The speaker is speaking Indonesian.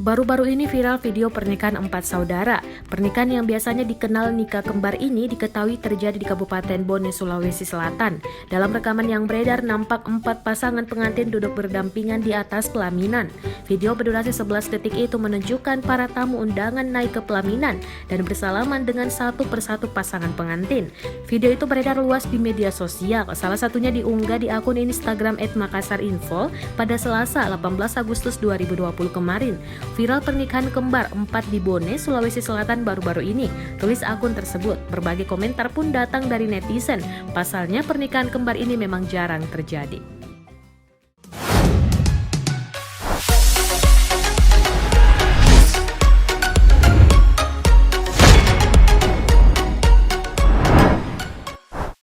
Baru-baru ini viral video pernikahan 4 saudara. Pernikahan yang biasanya dikenal nikah kembar ini diketahui terjadi di Kabupaten Bone, Sulawesi Selatan. Dalam rekaman yang beredar, nampak 4 pasangan pengantin duduk berdampingan di atas pelaminan. Video berdurasi 11 detik itu menunjukkan para tamu undangan naik ke pelaminan dan bersalaman dengan satu persatu pasangan pengantin. Video itu beredar luas di media sosial, salah satunya diunggah di akun Instagram @makassarinfo pada Selasa 18 Agustus 2020 kemarin. Viral pernikahan kembar 4 di Bone, Sulawesi Selatan baru-baru ini, tulis akun tersebut. Berbagai komentar pun datang dari netizen. Pasalnya pernikahan kembar ini memang jarang terjadi.